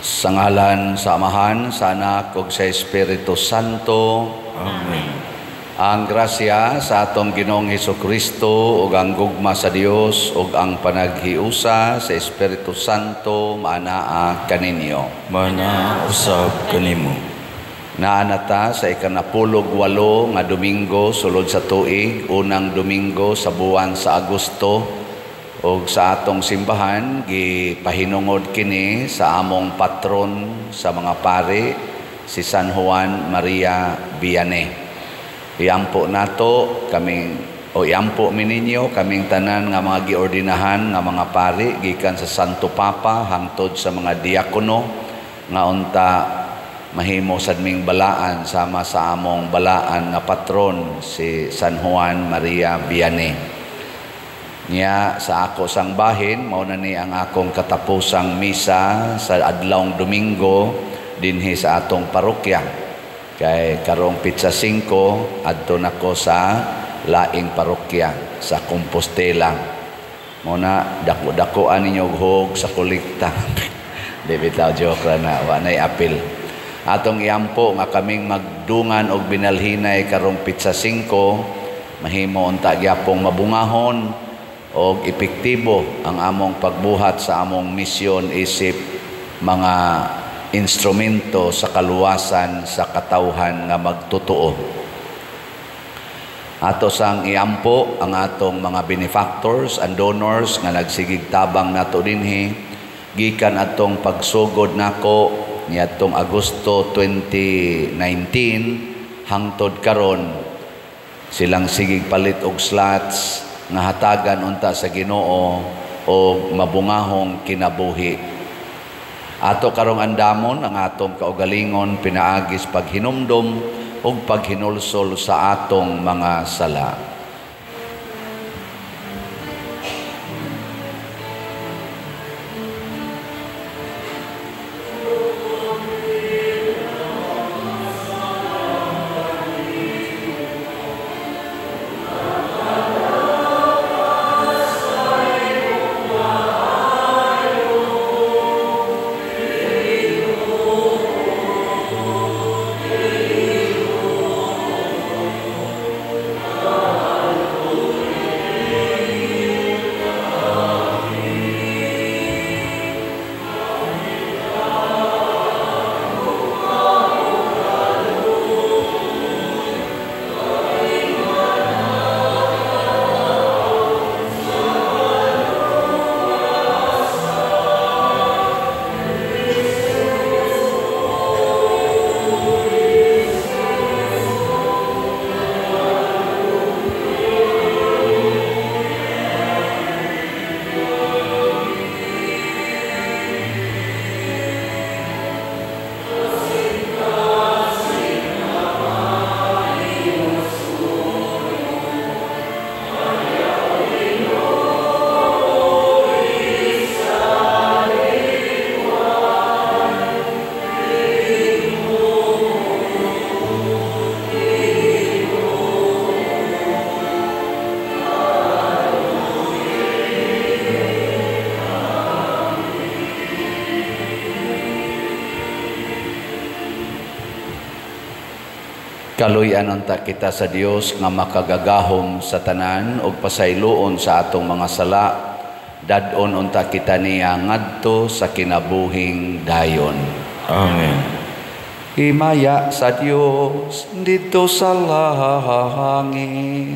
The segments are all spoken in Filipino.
Sa ngalan sa Amahan, sa Anak, ug sa Espiritu Santo. Amen. Ang grasya sa atong Ginoong Hesukristo ug ang gugma sa Dios ug ang panaghiusa sa Espiritu Santo maanaa kaninyo. Mana usab kanimo. Naanata sa ika-18 nga Domingo sulod sa tuig, unang Domingo sa buwan sa Agosto, ug sa atong simbahan gipahinungod kini sa among patron sa mga pari, si San Juan Maria Vianney. Iampo nato iampo mininyo kaming tanan nga mga giordinahan nga mga pari gikan sa Santo Papa hangtod sa mga diakono nga unta mahimo sad ming balaan sama sa among balaan nga patron si San Juan Maria Vianney. Niya sa ako sang bahin mao na ni ang akong katapusang misa sa adlawng Domingo dinhi sa atong parokya. Kay karong Pitsa 5 adto nako sa laing parokya sa Compostela. Mao na dako-dakoan ninyo hog sa kolekta. Di bitaw joke ra na wa nay apil. Atong iampo nga kaming magdungan og binalhinay karong Pitsa 5 mahimo unta gyapong mabungahon og epektibo ang among pagbuhat sa among misyon isip mga instrumento sa kaluwasan sa katawhan nga magtotoo. Ato sang iampo ang atong mga benefactors and donors nga nagsigig tabang nato dinhi gikan atong pagsugod nako niadtong Agosto 2019 hangtod karon silang sigig palit og slots nga hatagan unta sa Ginoo og mabungahong kinabuhi. Ato karong andamon ang atong kaugalingon pinaagis paghinumdom ug paghinulsol sa atong mga sala. Kaluyan unta kita sa Dios nga makagagahom sa tanan ug pasayloon sa atong mga sala. Dadon unta kita niya ngadto sa kinabuhing dayon. Amen. Himaya sa Dios dito sa langit.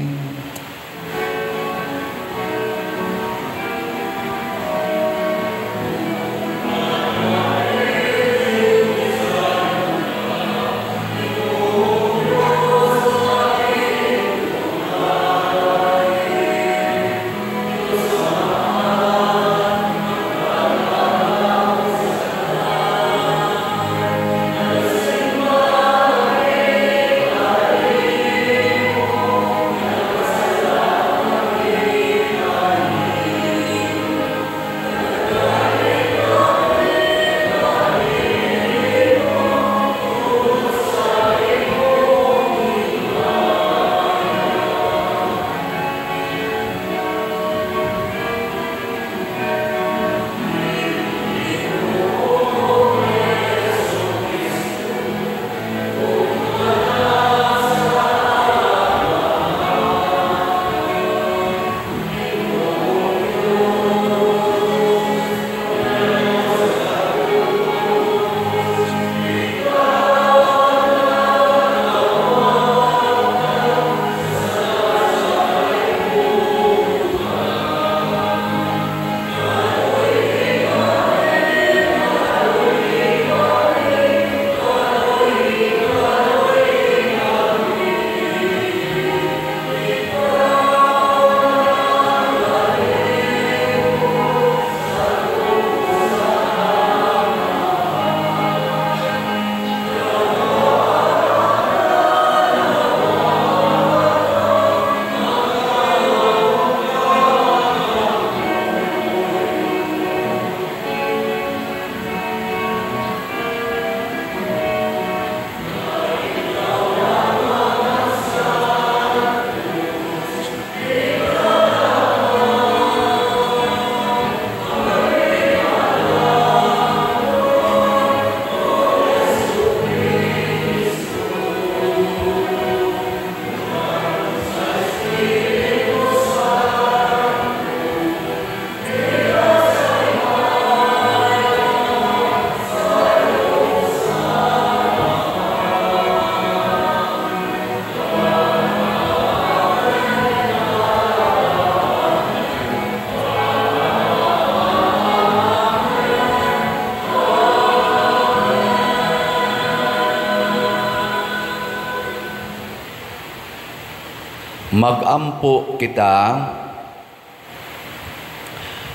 Magampo kita,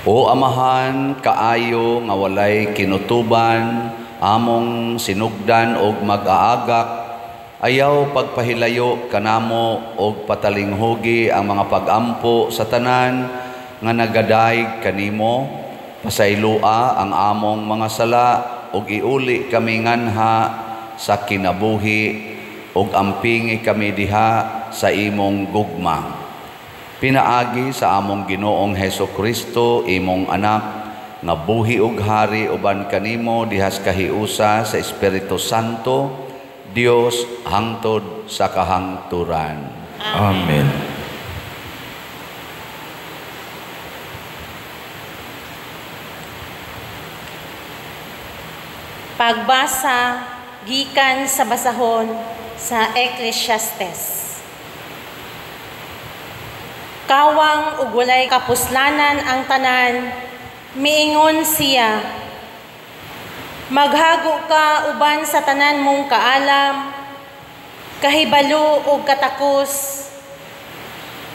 o Amahan, kaayo nga walay kinutuban, among sinugdan og mag-aagak, ayaw pagpahilayo kanamo og patalinghugi ang mga pagampo sa tanan nga nagadayeg kanimo, pasaylua ang among mga sala og iuli kami nganha sa kinabuhi og ampingi kami diha sa imong gugma. Pinaagi sa among Ginoong Hesukristo, imong anak, nga buhi ug hari uban kanimo dihas kahiusa sa Espiritu Santo, Dios hangtod sa kahangturan. Amen. Pagbasa gikan sa basahon sa Ecclesiastes. Kawang ug walay kapuslanan ang tanan, miingon siya, maghago ka uban sa tanan mong kaalam, kahibalo ug katakos,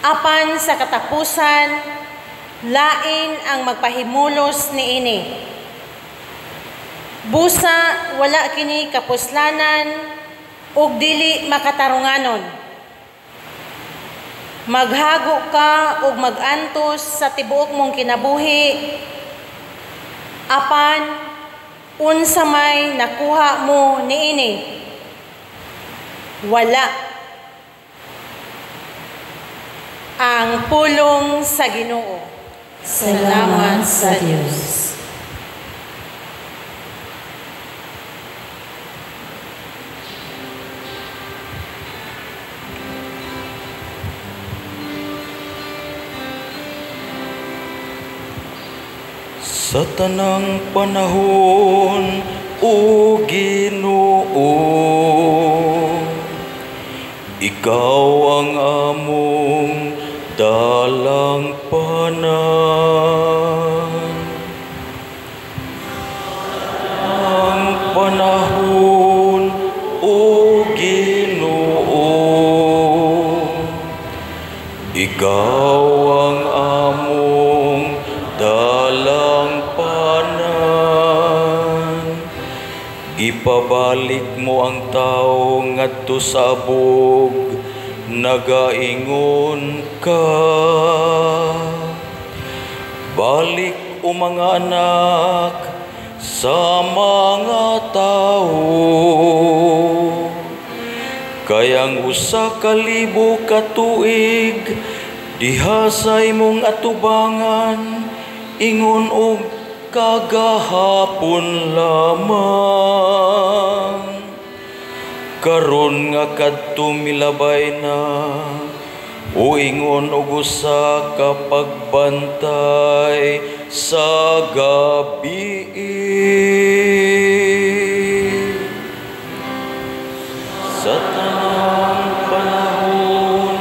apan sa katapusan, lain ang magpahimulos niini. Busa wala kini kapuslanan ug dili makatarunganon. Maghago ka ug magantos sa tibuok mong kinabuhi, apan unsa may nakuha mo niini? Wala. Ang pulong sa Ginoo. Salamat sa Dios. Sa tanang panahon, O Ginoo, Ikaw ang among dalang panan. Ang panahon, O Ginoo, Ikaw ang among dalang panan. Ipabalik mo ang tao ngadto sa abog, nagaingon ka. Balik o mga anak sa mga tao, kayang usa ka libo ka tuig diha sa imong atubangan, ingon og kagahapon lamang. Karon nga kadto milabay na, o ingon og usa ka pagbantay sa gabi. Sa tanang panahon,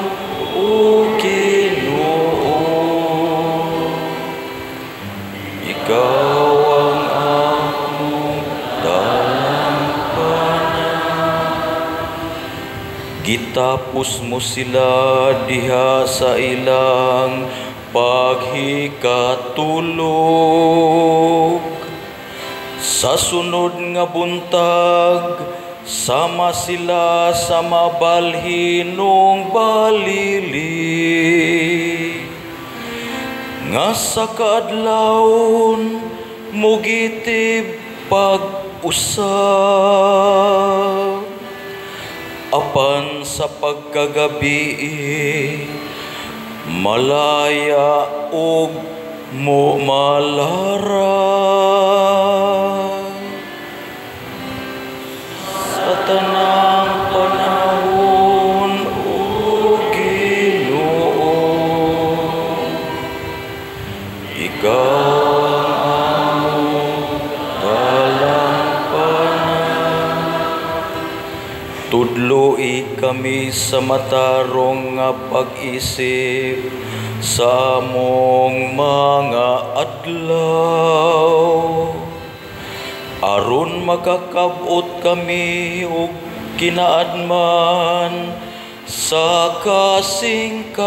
O Ginoo, Ikaw ang among dalang panan. Gitapos mo sila diha sa ilang paghikatulog. Sa sunod nga buntag, sama sila sa mabalhinong balili. Nga sa kaadlawon, mugitib pag-usab. Apan sa pagkagabi, malaya og mo malara. Sa tanang panahon, O Ginoo, Ikaw ang among dalang panan. Tudloi kami sa matarong nga pag-isip sa among mga adlaw, aron makakabot kami og kinaadman sa kasing-kasing.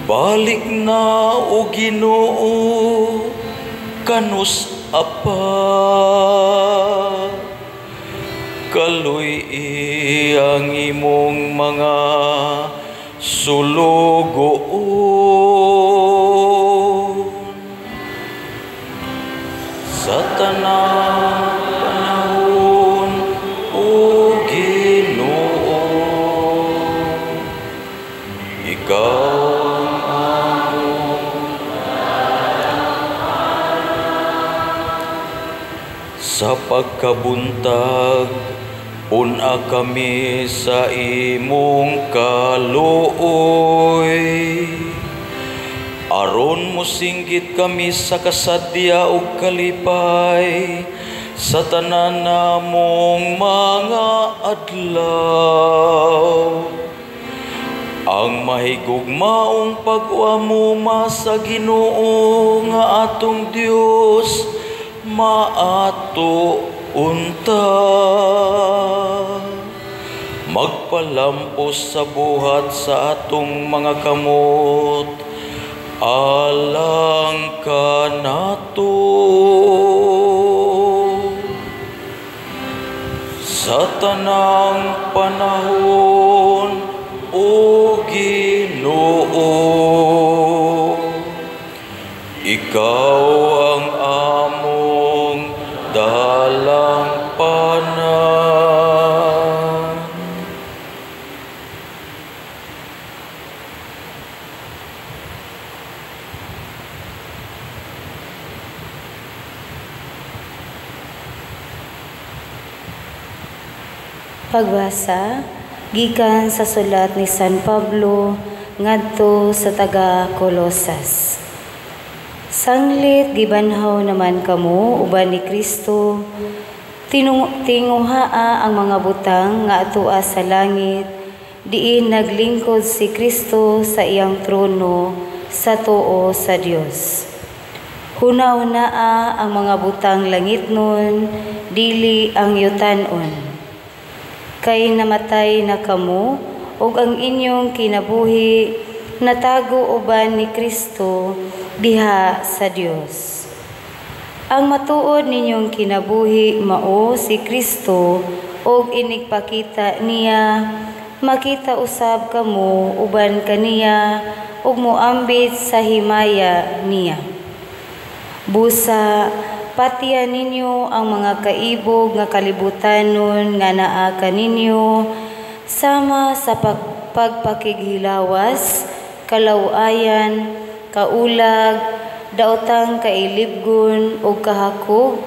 Balik na o Ginoo kanus apa, kaluy ang imong mga sulugoon sa tanang panahon o Ginoo. Ikaw sa pagkabuntag, una kami sa imong kaluoy. Aron mosinggit kami sa kasadya ug kalipay, sa tanan namong mga adlaw. Ang mahigugmaong pag-uamuma sa Ginoo nga atong Dios, maato unta. Magpalampos sa buhat sa atong mga kamot, alang ka nato. Sa tanang panahon, o Ginoo, ikaw ang among dalampanan. Pagbasa gikan sa sulat ni San Pablo ngadto sa taga Colosas. Sanglit gibanhaw naman kamo uban ni Kristo, tinguhaa ang mga butang nga atua sa langit, diin naglingkod si Kristo sa iyang trono sa tuo sa Dios. Huna-hunaa ang mga butang langitnon, dili ang yutanon. Kay namatay na kamo, ug ang inyong kinabuhi natago uban ni Kristo diha sa Dios. Ang matuod ninyong kinabuhi mao si Kristo, ug inigpakita niya, makita usab kamo uban kaniya, ug moambit sa himaya niya. Busa, patian ninyo ang mga kaibog nga kalibutanon nga naa kaninyo, sama sa pagpakighilawas, kalawayan, kaulag, daotang kailibgon o kahakog,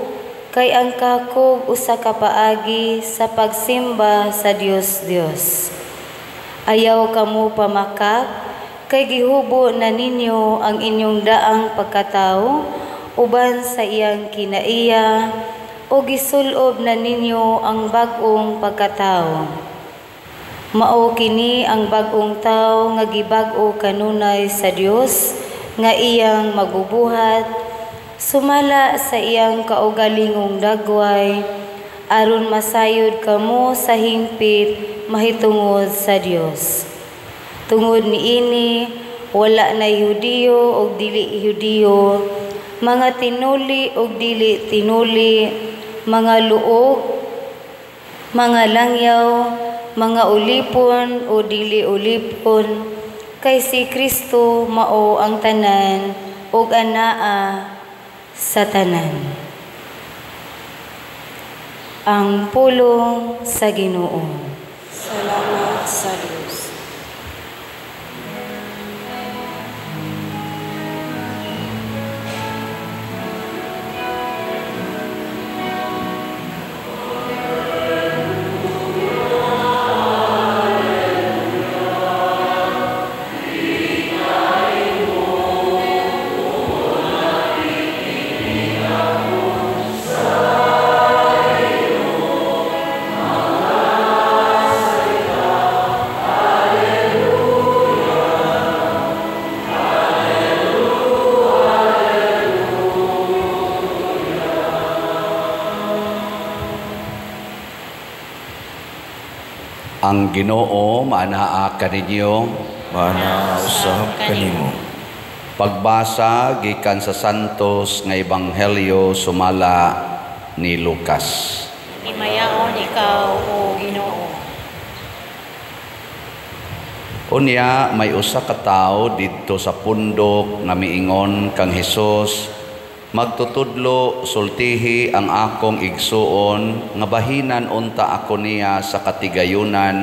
kay ang kahakog usa ka paagi sa pagsimba sa Dios. Ayaw kamo pamakak, kay gihubo na ninyo ang inyong daang pagkatao, uban sa iyang kinaiya, o gisulob na ninyo ang bag-ong pagkatao. Mao kini ang bag-ong tao nga gibag-o kanunay sa Dios, nga iyang magubuhat, sumala sa iyang kaugalingong dagway, aron masayod kamo sa hingpit mahitungod sa Dios. Tungod niini, wala na Hudiyo o dili Hudiyo, mga tinuli o dili tinuli, mga luog, mga langyaw, mga ulipon o dili ulipon, kay si Kristo mao ang tanan ug anaa sa tanan. Ang pulong sa Ginoo. Salamat sa Diyos. Ang Ginoo maanaa kaninyo. Mana usab kanimo. Pagbasa gikan sa Santos nga Ebanghelyo sumala ni Lucas. Himayaon ikaw, O Ginoo. Unya may usa ka tawo didto sa pundok nga miingon kang Hesus, magtutudlo sultihi ang akong igsuon nga bahinan unta ako niya sa katigayunan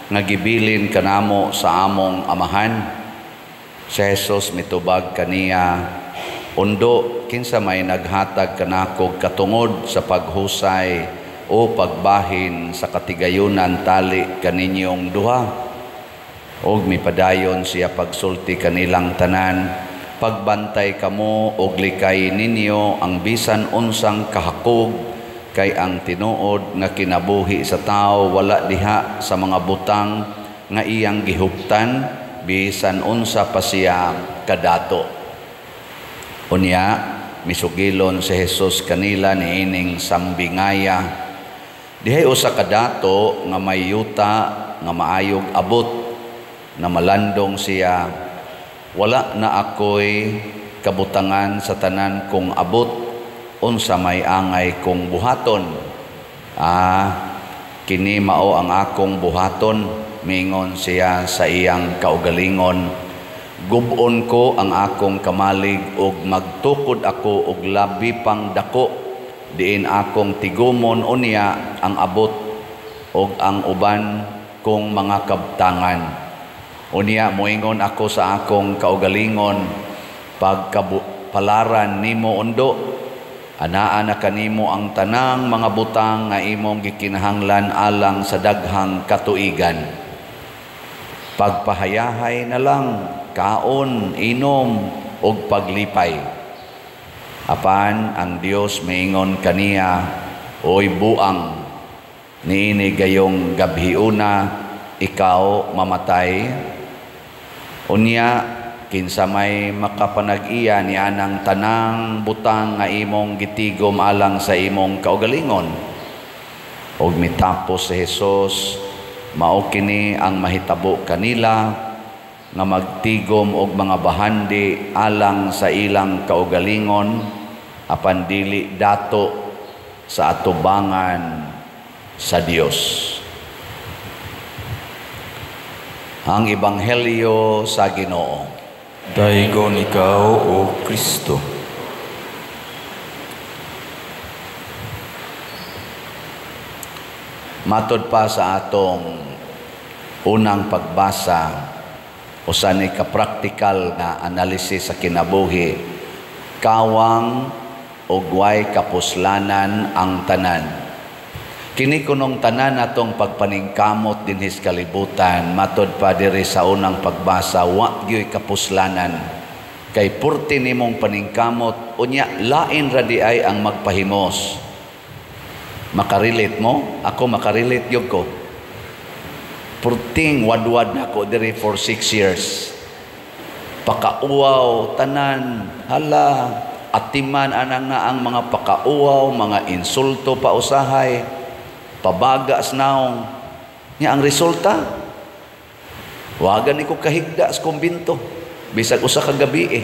nga gibilin kanamo sa among amahan. Si Jesus mitubag kaniya, undo kinsa may naghatag kanako katungod sa paghusay o pagbahin sa katigayunan tali kaninyong duha. Og mipadayon siya pagsulti kanilang tanan, pagbantay kamo og likay ninyo ang bisan unsang kahakog, kay ang tinuod nga kinabuhi sa tao wala diha sa mga butang nga iyang gihuptan, bisan unsa pa siya kadato. Unya misugilon si Jesus kanila niining sambingaya, dihay usa kadato nga may yuta nga maayog abot, na malandong siya, wala na ako'y kabutangan sa tanan kong abot, unsa may angay kong buhaton. Kini mao ang akong buhaton, mingon siya sa iyang kaugalingon. Gubon ko ang akong kamalig ug magtukod ako og labi pang dako, diin akong tigumon unya ang abot ug ang uban kong mga kabtangan. Unya moingon ako sa akong kaugalingon, pagkapalaran nimo undo, anaa na kanimo ang tanang mga butang nga imong gikinahanglan alang sa daghang katuigan. Pagpahayahay na lang, kaon, inom, ug paglipay. Apan ang Dios maingon kaniya, oy buang, niini gayong gabhiuna, ikaw mamatay. Unya kinsa may makapanag-iya ni anang tanang butang nga imong gitigom alang sa imong kaugalingon. Og mitapos si Jesus, mao kini ang mahitabo kanila nga magtigom og mga bahandi alang sa ilang kaugalingon, apan dili dato sa atubangan sa Dios. Ang Ebanghelyo sa Ginoo. Daigon ikaw, O Kristo. Matod pa sa atong unang pagbasa, usa ni ka-practical na analisis sa kinabuhi, kawang ug way kapuslanan ang tanan. Kini kunong tanan atong pagpaningkamot dinhis kalibutan, matod pa diri sa unang pagbasa, wa gyoy kapuslanan. Kay purti nimong paningkamot, unya lain ra di ay ang magpahimos. Makarelate mo? Ako makarelate gyud ko. Purting wadwad nako diri for 6 years. Pakauaw tanan, hala, atiman anang nga ang mga pakauaw, mga insulto pa usahay, pabagas naong niya ang resulta. Wagan ni ko kahigda sa kumbinto bisag usa ka gabi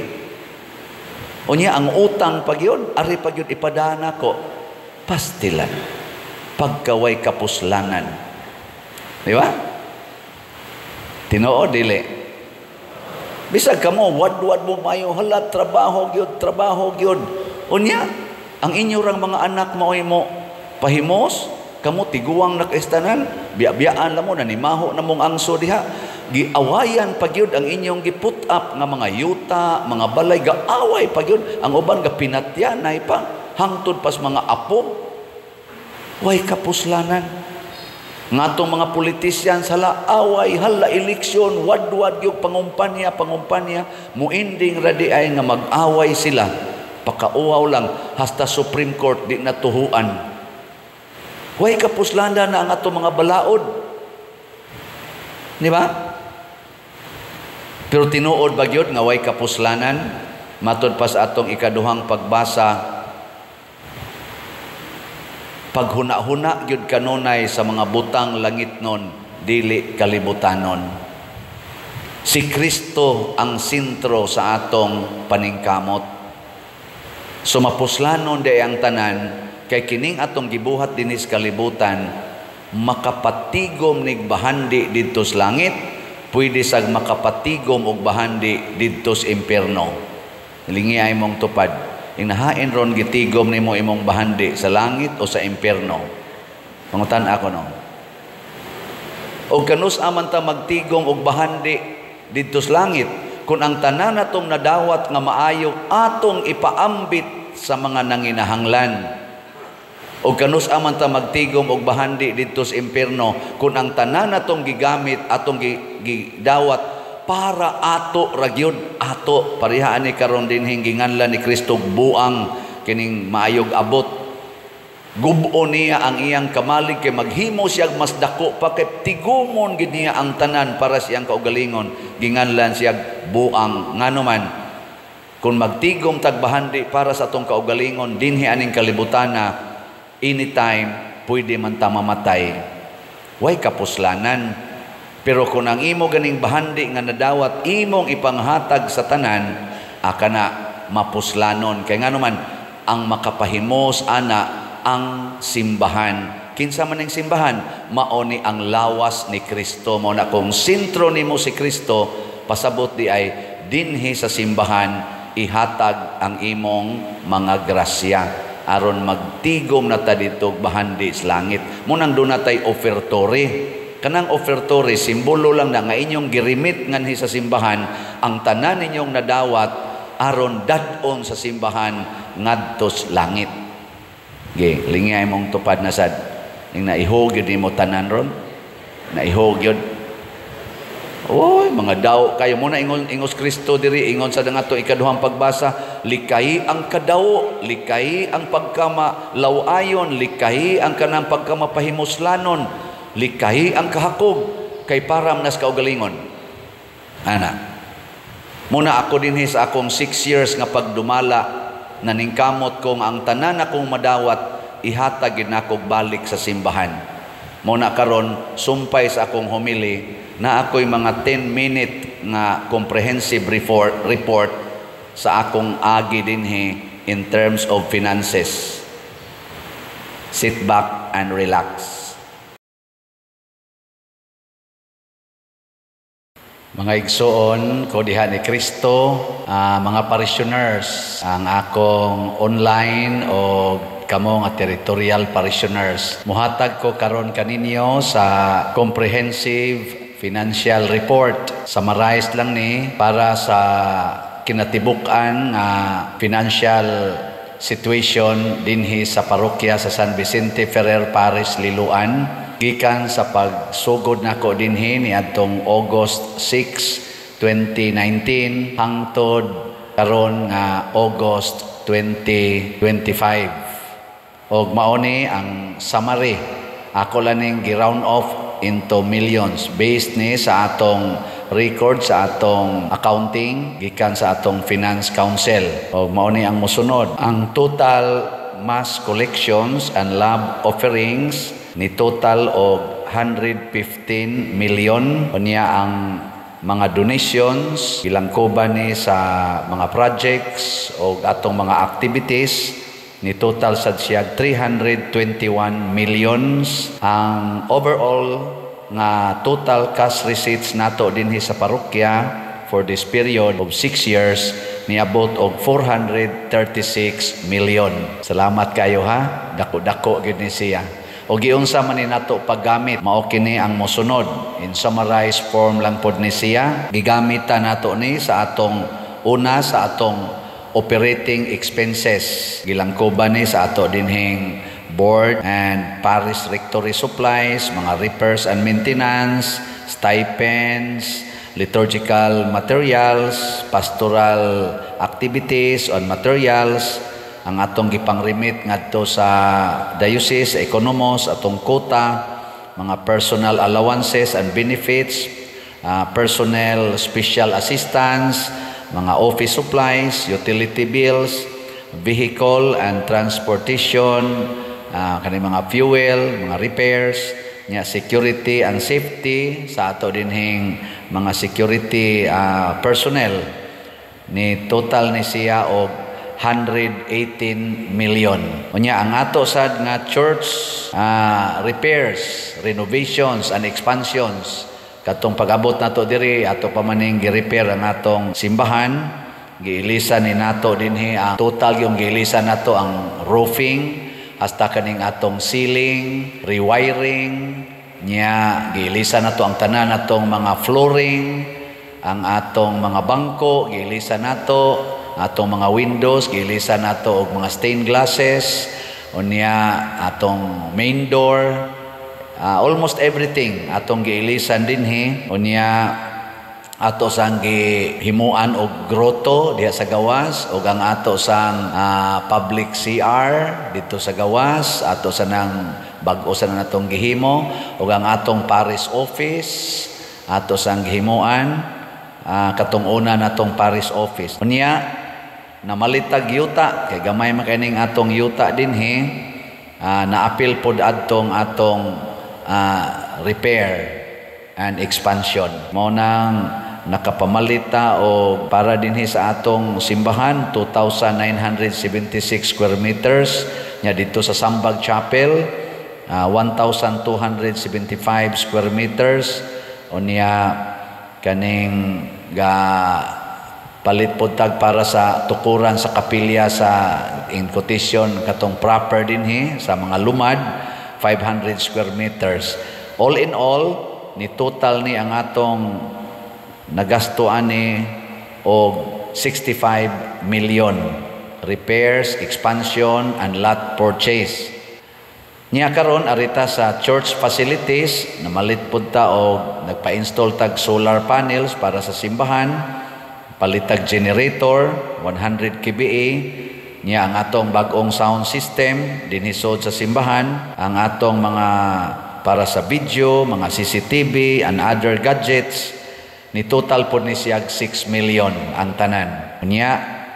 Unya ang utang pagyon, ari pagyon ipadana ko, pastilan, pagkaway kapuslanan. Di ba? Tinoo dili. Bisag kamo wad-wad mo mayo, hala trabaho gyud. Unya ang inyo rang mga anak maoy mo pahimos, kamo tiguang nakaistanan, biya-biyaan lamo na nimaho na mong angso diha. Giawayan pagyud ang inyong giput up nga mga yuta, mga balay, gaaway pagyud. Ang uban ga pinatyanay pa, hangtod pas mga apo. Way kapuslanan. Ngatong mga politisyan sala away, hala eleksyon, wad-wad yung pangumpanya, muinding radi ay nga mag-away sila. Pakauaw lang, hasta Supreme Court di natuhuan. Way kapuslanan na ang ato mga balaod. Di ba? Pero tinuod bagyod nga way kapuslanan, matod pa sa atong ikaduhang pagbasa, paghuna-huna gyud kanunay sa mga butang langit nun, dili kalibutanon. Si Kristo ang sentro sa atong paningkamot. Sumapuslanon di ang tanan, kay kining atong gibuhat dinis kalibutan, makapatigom nig bahandi didto sa langit, pwede sag makapatigom og bahandi didto sa impierno. Lingi ay mong tupad. Inahain ron gitigom nimo imong bahandi sa langit o sa impierno. Pangutan ako no. O kanus aman ta magtigom og bahandi didto sa langit, kung ang tanan natong nadawat nga maayo atong ipaambit sa mga nanginahanglan. O kanus aman ta magtigom og bahandi didto sa impierno, kung ang tanan natong gigamit atong gidawat para ato ragyod, ato parihaan ni karon din hinginganlan ni Kristo buang kining maayog abot. Gubo niya ang iyang kamalig kay maghimo siya mas dako pa kay tigumon gid niya ang tanan para siyang kaugalingon. Ginganlan siya buang ngano man kung magtigom tagbahandi para sa atong kaugalingon dinhi aning kalibutana, anytime pwede man ta mamatay. Way kapuslanan. Pero kung ang imo ganing bahandi nga nadawat imong ipanghatag sa tanan, aka na mapuslanon. Kaya nga naman, ang makapahimos ana ang simbahan. Kinsa man ang simbahan? Maoni ang lawas ni Kristo. Mao na kung sentro nimo si Kristo, pasabot di ay dinhi sa simbahan ihatag ang imong mga grasya aron magtigom na ta dito bahandi sa langit. Munang doon na tayo ofertory. Kanang ofertory, simbolo lang na nga inyong girimit nganhi sa simbahan, ang tanan ninyong nadawat aron dadon sa simbahan ngadtos langit. Ge, lingay mong tupad na sad. Ning naihog yun mo tanan ron. Naihog yun. Oy, mga daw kayo muna ingos Kristo diri, ingon sa nga to ikaduhang pagbasa, likay ang kadawo, likay ang pagkamalawayon, likay ang kanang pagkamapahimuslanon, likay ang kahakog kay param nas kaugalingon. Ana, muna ako dinhi sa akong 6 years nga pagdumala, naningkamot kong ang tanan akong madawat ihatag gid nako balik sa simbahan. Muna karon sumpay sa akong homily na ako'y mga 10-minute nga comprehensive report sa akong agi dinhi in terms of finances. Sit back and relax. Mga igsoon ko diha ni Kristo, mga parishioners, ang akong online o kamo nga territorial parishioners. Muhatag ko karon kaninyo sa comprehensive financial report. Summarize lang ni para sa kinatibukan nga financial situation dinhi sa parokya sa San Vicente Ferrer Parish, Liloan. Gikan sa pagsugod nako dinhi niadtong August 6, 2019 hangtod karon nga August 2025. Og mauni ang summary. Ako laning gi-round off into millions based ni sa atong record sa atong accounting gikan sa atong finance council. Og mauni ang mosunod. Ang total mass collections and lab offerings ni total og 115 million. Unya ang mga donations ilangkoban ni sa mga projects o atong mga activities ni total sad siya 321 millions. Ang overall nga total cash receipts nato dinhi sa parokya for this period of 6 years niabot og 436 million. Salamat kayo ha. Dako-dako gid ni siya. O giunsa man ni nato paggamit, mao kini ang mosunod. In summarized form lang pod ni siya. Gigamit ta nato ni sa atong una sa atong operating expenses. Gilangkoban ni sa ato dinhing board and parish rectory supplies, mga repairs and maintenance, stipends, liturgical materials, pastoral activities on materials, ang atong gipangrimit ngadto sa diocese, economos, atong quota, mga personal allowances and benefits, personnel special assistance, mga office supplies, utility bills, vehicle and transportation, kani mga fuel, mga repairs, nya security and safety sa ato dinhing mga security personnel ni total ni siya og 118 million. Unya ang ato sad nga church repairs, renovations and expansions katong pag-abot nato diri ato pa maning gi-repair ang atong simbahan, giilisan ni nato dinhi ang total yung giilisan nato ang roofing hasta kaning atong ceiling, rewiring nya giilisan nato ang tanan natong mga flooring, ang atong mga bangko giilisan nato, atong mga windows giilisan nato og mga stained glasses, unya atong main door, almost everything atong giilisan dinhi. Unya ato sang gihimuan og grotto diha sa gawas ug ang ato sang public CR dito sa gawas, ato sa nang bag-o sa natong gihimo ug ang atong parish office ato sang gihimuan katong una natong parish office. Unya namalitag yuta kay gamay man kaning atong yuta dinhi, naapil pod adtong atong repair and expansion. Mao nang nakapamalita o para dinhi sa atong simbahan 2,976 square meters nya dito sa Sambag Chapel 1,275 square meters. Unya kaning palit pod tag para sa tukuran sa kapilya sa in quotation katong proper dinhi sa mga lumad 500 square meters. All in all ni total ni ang atong nagastuan ni og 65 million repairs, expansion and lot purchase. Nya karon arita sa church facilities namalit pod ta og nagpa-install tag solar panels para sa simbahan, palitag generator 100 kVA nya ang atong bag-ong sound system dinisod sa simbahan, ang atong mga para sa video, mga CCTV and other gadgets ni total po ni siyag 6 million ang tanan. Nya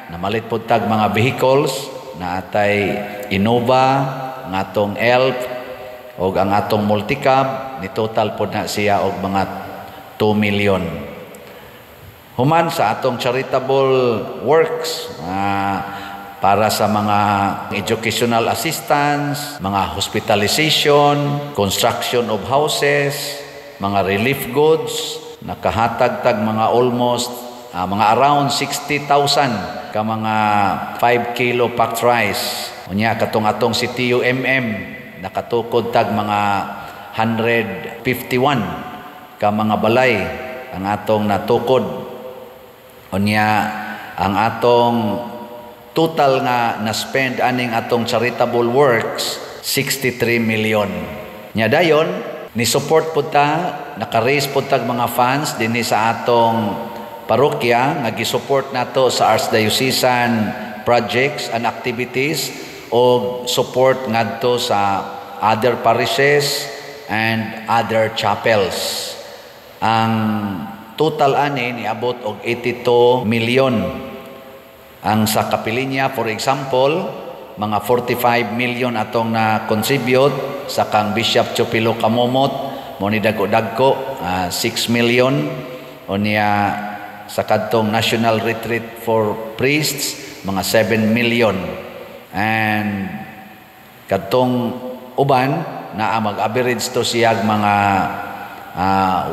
namalit po tag mga vehicles na atay Innova, ang atong ELF o ang atong multicab ni total po na siya og mga 2 million. Human sa atong charitable works para sa mga educational assistance, mga hospitalization, construction of houses, mga relief goods, nakahatag tag mga almost mga around 60,000 ka mga 5 kilo packed rice. Unya katong atong si TUMM nakatukod tag mga 151 ka mga balay ang atong natukod. Unya ang atong total nga na-spend aning atong charitable works 63 million. Nya dayon ni support pud ta, naka-raise pud tag mga funds dinhi sa atong parokya nga gi-support nato sa archdiocesan projects and activities o support ngadto sa other parishes and other chapels. Ang total ani niabot og 82 million. Ang sa Kapilinya, for example, mga 45 million atong na contribute sa kang Bishop Chupilo Kamomot, mo ni dagko 6 million. Unya sa kadtong National Retreat for Priests, mga 7 million. And kadtong uban na mag-average to siyag mga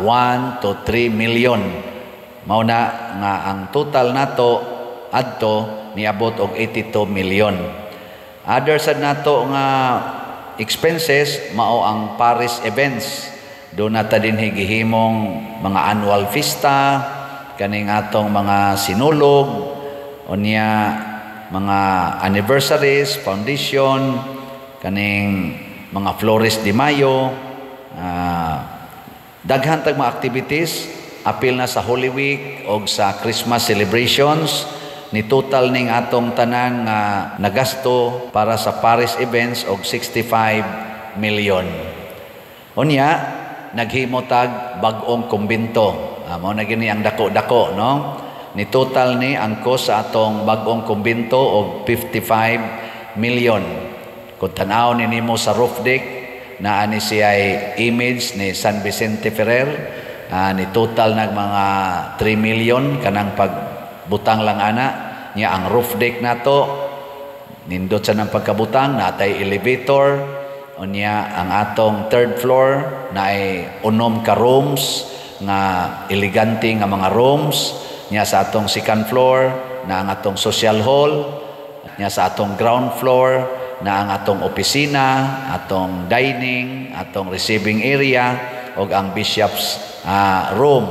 1 to 3 million. Mao na nga ang total nato adto niabot og 82 million. Other sad nato nga expenses mao ang parish events. Do nata dinhi gihimong mga annual fiesta, kaning atong mga sinulog, unya mga anniversaries, foundation, kaning mga Flores de Mayo, daghan tag mga activities, apil na sa Holy Week o sa Christmas celebrations. Ni total ning atong tanan nga nagasto para sa parish events og 65 million. Unya, naghimo tag bag-ong kumbento. Mao na gini ang dako-dako, no? Ni total ni ang cost sa atong bag-ong kumbento og 55 million. Kung tanaw ni nimo sa roof deck, na ani siya image ni San Vicente Ferrer, ni total nag mga 3 million kanang pagbutang lang ana niya. Ang roof deck nato nindot sa ng pagkabutang, natay elevator, unya ang atong third floor na ay unom ka rooms nga elegante nga mga rooms niya. Sa atong second floor na ang atong social hall niya. Sa atong ground floor na ang atong opisina, atong dining, atong receiving area o ang bishop's room,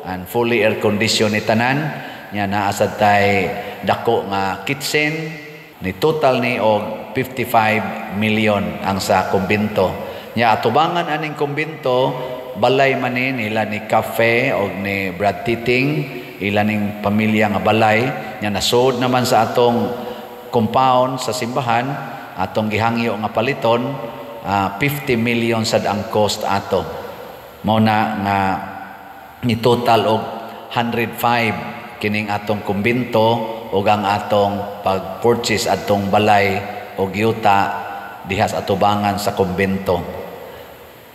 and fully air conditioned ni tanan niya. Naasad tay dako nga kitchen ni total ni og 55 million ang sa kumbento niya. Atubangan aning kumbento balay man nila ni Cafe o ni Brad Titing, ila ning pamilya nga balay niya. Nasod naman sa atong compound sa simbahan, atong gihangyo nga paliton, 50 million sad ang cost ato. Mao na nga ni total og 105 kining atong kumbento o ang atong pag-purchase atong balay o yuta dihas atubangan sa kumbento.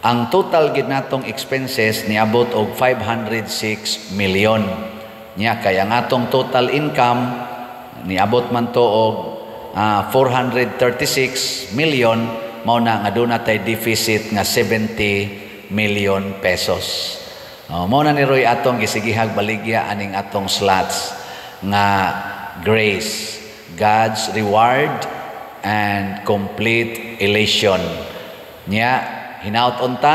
Ang total gid natong expenses niabot og 506 million niya. Kaya ang atong total income niabot man to og 436 million, mao na nga doon natay deficit nga 70 million pesos. Mao na ni Roy atong gisigihag baligya aning atong slots nga grace, God's reward and complete elation niya. Hinaut unta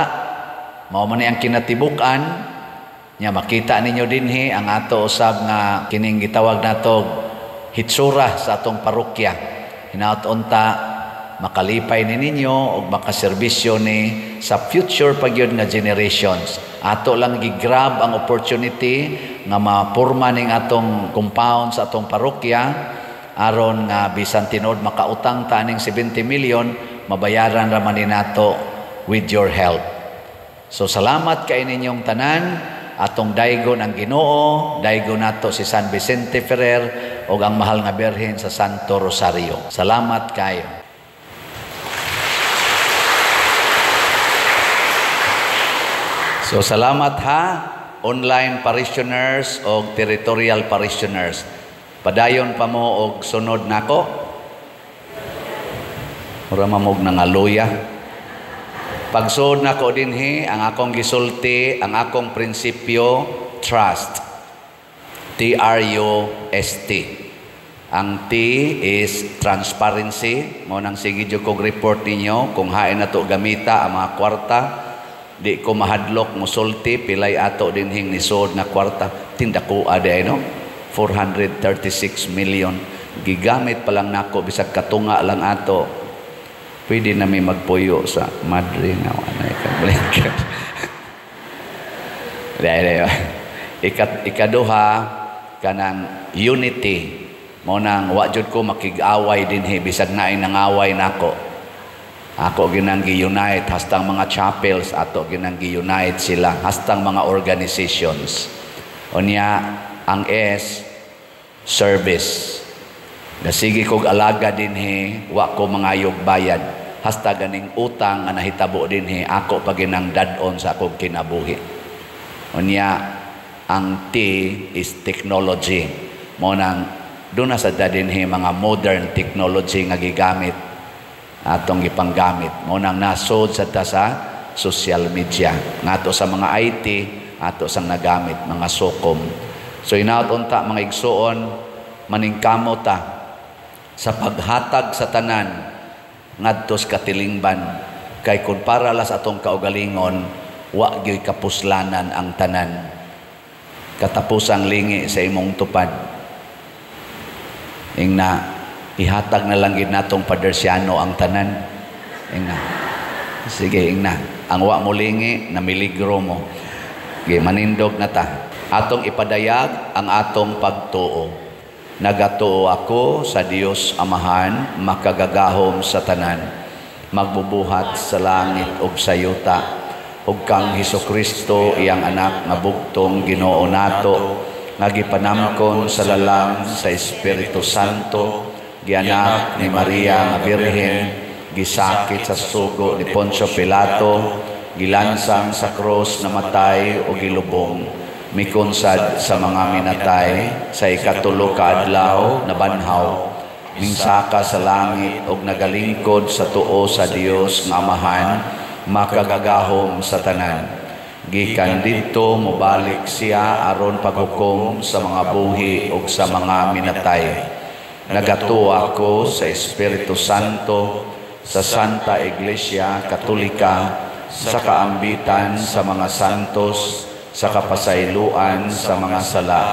mao man ni ang kinatibukan niya. Makita ninyo dinhi ang ato usab nga kining gitawag nato hitsura sa atong parokya. Hinaut unta makalipay ni ninyo o makaserbisyo ni sa future pagyud nga generations. Ato lang gigrab ang opportunity nga mapurma ning atong compound sa atong parokya aron nga bisan tinod makautang taning 70 million mabayaran ra man ni nato with your help. So salamat kay ninyong tanan. Atong daygon ang Ginoo, daygon nato si San Vicente Ferrer o ang mahal nga Birhen sa Santo Rosario. Salamat kayo. So salamat ha, online parishioners o territorial parishioners. Padayon pa mo og sunod nako. Mura mamog nang aluya. Pagsud nako dinhi ang akong gisulti, ang akong prinsipyo, trust. T-R-U-S-T. Ang T is transparency. Mo nang sige jud kog report ninyo kung hain nato gamita ang mga kwarta. Di ko mahadlok musulti pilay ato dinhing nisod na kwarta. Tindako aday no. 436 million. Gigamit pa lang nako bisag katunga lang ato. Pwede na may magpuyo sa Madre na ikabalikan. Ikaduha kanang unity. Mo nang wa jud ko makig-away dinhi bisag naay nangaway nako. Ako ginang gi-unite hastang mga chapels ato ginang gi-unite sila hastang mga organizations. Unya ang S service. Nasigi kog alaga dinhi wa ko mangayog bayad. Hasta ganing utang nga nahitabo dinhi ako pa ginang dad-on sa akong kinabuhi. Unya ang T is technology. Mo nang doon na sa dinhi mga modern technology nga gigamit atong gipanggamit. Mo nang nasod sa ta sa social media. Ngato sa mga IT ato sang nagamit mga sokom. So inaot unta mga igsuon maningkamo ta sa paghatag sa tanan ngadtos katilingban kay kun para las atong kaugalingon wa gyoy kapuslanan ang tanan. Katapusang lingi sa imong tupad. Ingna ihatag na lang gid natong padersyano ang tanan. Ingna. Sige ingna. Ang wa mo lingi na miligro mo. Gi manindog na ta. Atong ipadayag ang atong pagtuo. Nagatuo ako sa Dios Amahan, makagagahom sa tanan, magbubuhat sa langit ug sa yuta, ug kang Hesukristo iyang anak nga bugtong Ginoo nato, nga gipanamkon sa lalang sa Espiritu Santo, gianak ni Maria nga Birhen, gisakit sa sugo ni Poncio Pilato, gilansang sa krus na matay o gilubong, mikunsad sa mga minatay, sa ikatulo ka adlaw na banhaw, mingsaka sa langit og nagalingkod sa tuo sa Dios nga Amahan, makagagahom sa tanan. Gikan didto mobalik siya aron paghukom sa mga buhi ug sa mga minatay. Nagatuwa ko sa Espiritu Santo, sa Santa Iglesia Katolika, sa kaambitan sa mga santos, sa kapasayloan sa mga sala,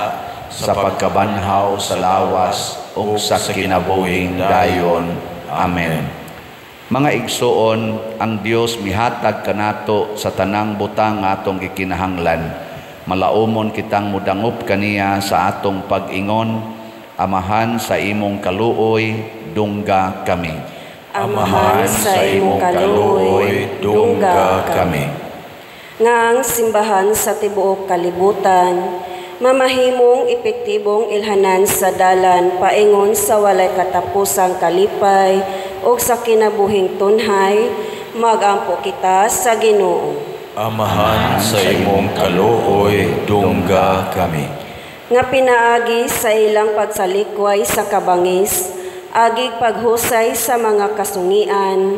sa pagkabanhaw sa lawas ug sa kinabuhing dayon. Amen. Mga igsoon, ang Dios mihatag kanato sa tanang butang nga atong gikinahanglan. Malaumon kitang mudangop kaniya sa atong pag-ingon. Amahan sa imong kaluoy, dungga kami. Amahan sa imong kaluoy, dungga kami. Nga ang simbahan sa tibuok kalibutan, mamahimong epektibong ilhanan sa dalan paingon sa walay katapusang kalipay o sa kinabuhing tunhay, magampo kita sa Ginoo. Amahan sa imong kaluoy, dungga kami. Nga pinaagi sa ilang pagsalikway sa kabangis, agig paghusay sa mga kasungian,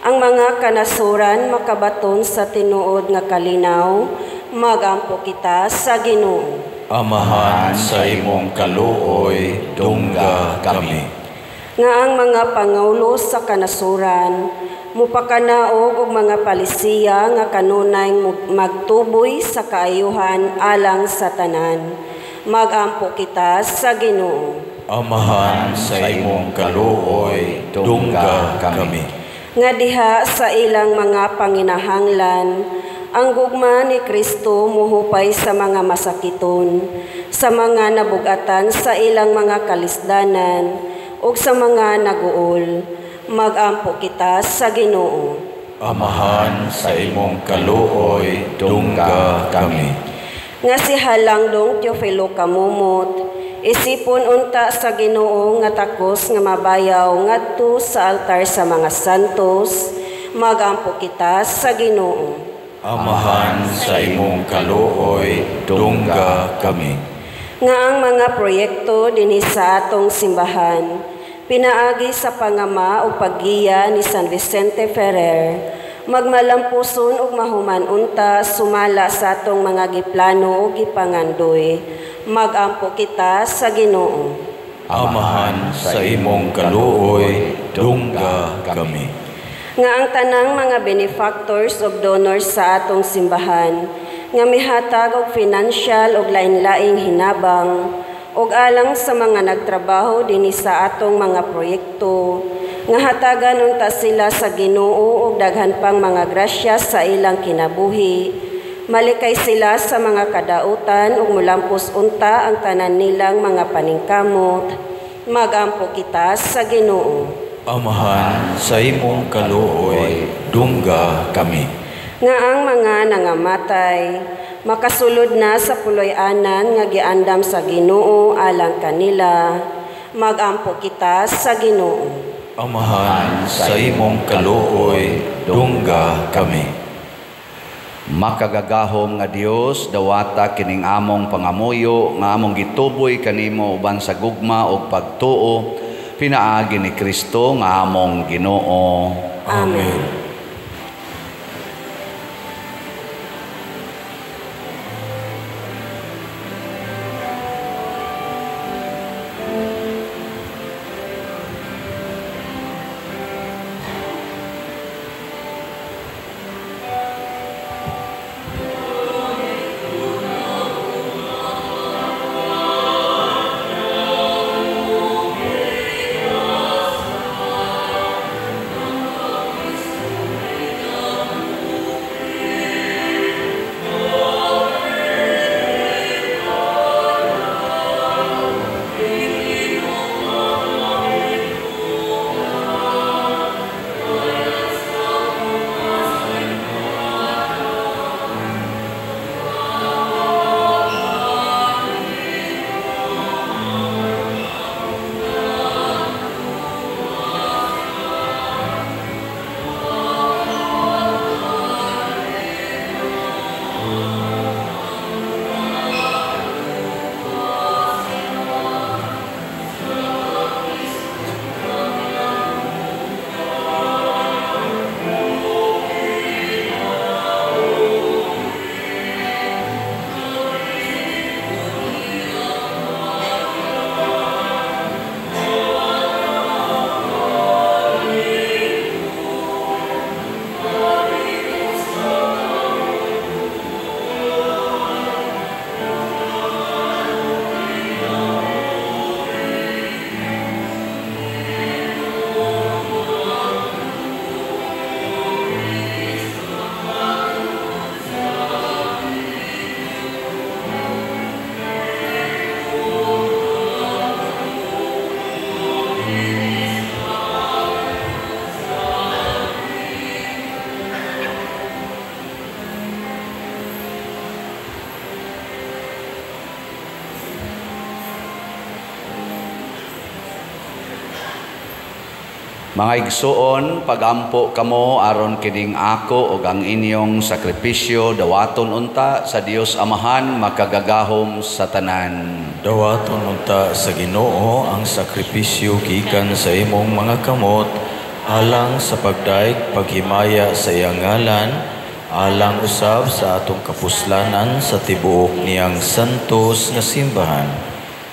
ang mga kanasuran makabaton sa tinuod nga kalinaw, magampo kita sa Ginoo. Amahan sa imong kaluoy, dungga kami. Nga ang mga pangulo sa kanasuran, mupakanaog og mga palisiya nga kanunay magtuboy sa kaayuhan alang sa tanan. Magampo kita sa Ginoo. Amahan sa imong kaluoy, dungga kami. Nga diha sa ilang mga panginahanglan, ang gugma ni Kristo muhupay sa mga masakiton, sa mga nabugatan sa ilang mga kalisdanan, ug sa mga naguol. Magampo kita sa Ginoo. Amahan sa imong kaluoy, dungga kami. Nga si Halangdong Teofilo Kamumot, isipon unta sa Ginoo nga takos nga mabayaw ngadto sa altar sa mga santos, magampo kita sa Ginoo. Amahan sa imong kaluoy, dungga kami. Nga ang mga proyekto dinhi sa atong simbahan, pinaagi sa pangama o paggiya ni San Vicente Ferrer, magmalampuson ug mahuman unta sumala sa atong mga giplano ug gipangandoy. Magampo kita sa Ginoo. Amahan sa imong kaluoy, dungga kami. Nga ang tanang mga benefactors ug donors sa atong simbahan, nga mihatag og financial ug lain-laing hinabang, ug alang sa mga nagtrabaho dinhi sa atong mga proyekto, nga hatagan unta sila sa Ginoo ug daghan pang mga grasya sa ilang kinabuhi. Malikay sila sa mga kadautan ug mulampos unta ang tanan nilang mga paningkamot. Magampo kita sa Ginoo. Amahan sa imong kaluoy, dungga kami. Nga ang mga nangamatay, makasulod na sa puloy-anan nga giandam sa Ginoo alang kanila. Magampo kita sa Ginoo. Amahan sa imong kaluoy, dungga kami. Makagagahom nga Dios, dawata kining among pangamuyo nga among gituboy kanimo uban sa gugma ug pagtuo, pinaagi ni Kristo nga among Ginoo. Amen. Mga igsuon, pagampo kamo aron kining ako ug ang inyong sakripisyo dawaton unta sa Dios Amahan makagagahom sa tanan. Dawaton unta sa Ginoo ang sakripisyo gikan sa imong mga kamot alang sa pagdaig paghimaya sa iyang ngalan, alang usab sa atong kapuslanan sa tibuok niyang santos nga simbahan.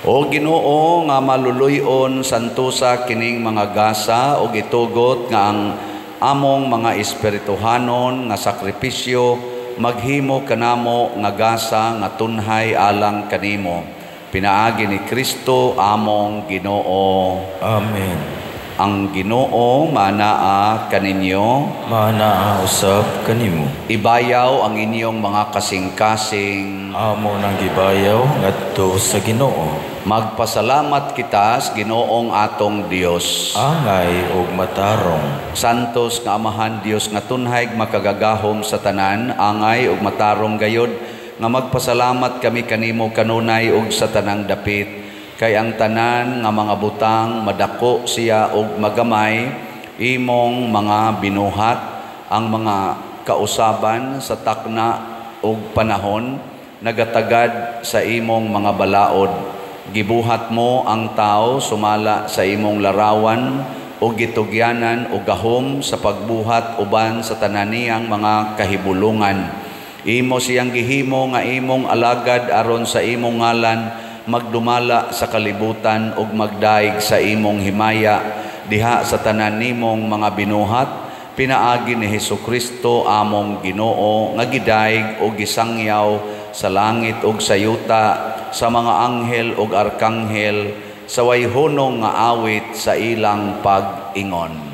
O Ginoo nga maluluyon santusa kining mga gasa ug itugot nga ang among mga espirituhanon nga sakripisyo maghimo kanamo nga gasa nga tunhay alang kanimo. Pinaagi ni Kristo among Ginoo. Amen. Ang Ginoo manaa kaninyo, Manaa usab kanimo. ibayaw ang inyong mga kasing-kasing. Amo nang gibayaw ngadto sa Ginoo. Magpasalamat kita sa Ginoong atong Dios. Angay ug matarong. Santos nga Amahan Dios nga tunhay makagagahom sa tanan, angay ug matarong gayod nga magpasalamat kami kanimo kanunay ug sa tanang dapit. Kay ang tanan nga mga butang madako siya ug magamay, imong mga binuhat, ang mga kausaban sa takna ug panahon nagatagad sa imong mga balaod. Gibuhat mo ang tao sumala sa imong larawan ug gitugyanan ug gahom sa pagbuhat uban sa tanan niyang mga kahibulungan. Imo siyang gihimo nga imong alagad aron sa imong ngalan magdumala sa kalibutan ug magdaig sa imong himaya diha sa tanan nimong mga binuhat. Pinaagi ni Hesukristo among Ginoo nga gidaig ug gisangyaw sa langit ug sa yuta sa mga anghel ug arkanghel sa way hunong nga awit sa ilang pag-ingon.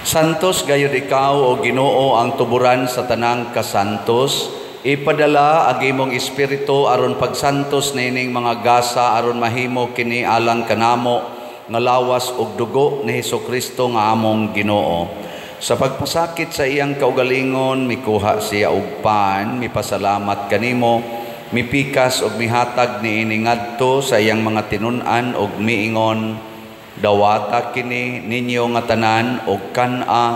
Santos gayud ikaw o Ginoo ang tuburan sa tanang kasantos. Ipadala ag imong espiritu aron pagsantos nining mga gasa aron mahimo kini alang kanamo nga lawas ug dugo ni Hesukristo nga among Ginoo. Sa pagpasakit sa iyang kaugalingon mikuha siya og pan, mipasalamat kanimo, mipikas ug mihatag niini ngadto sa iyang mga tinun-an ug miingon, dawata kini ninyo nga tanan og kan-a,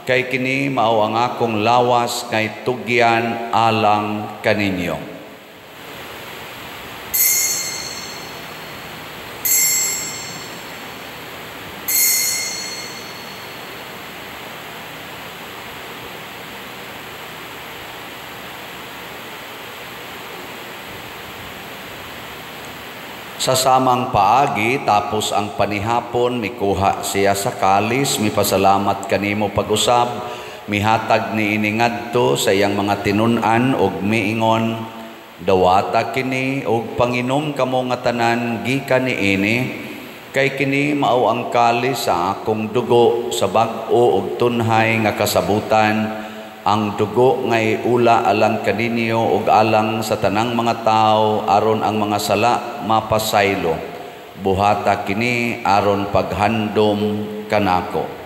kay kini mao ang akong lawas kay tugyan alang kaninyo. Sa samang paagi, tapos ang panihapon, mikuha siya sa kalis, mipasalamat kanimo pag-usab, mihatag ni iningadto sa iyang mga tinun-an og miingon, dawata kini og panginom kamo nga tanan gikan niini, kay kini mao ang kalis sa akong dugo sa bag-o og tunhay nga kasabutan, ang dugo ngay ula alang kaninyo ug alang sa tanang mga tao aron ang mga sala mapasaylo. Buhata kini aron paghandom kanako.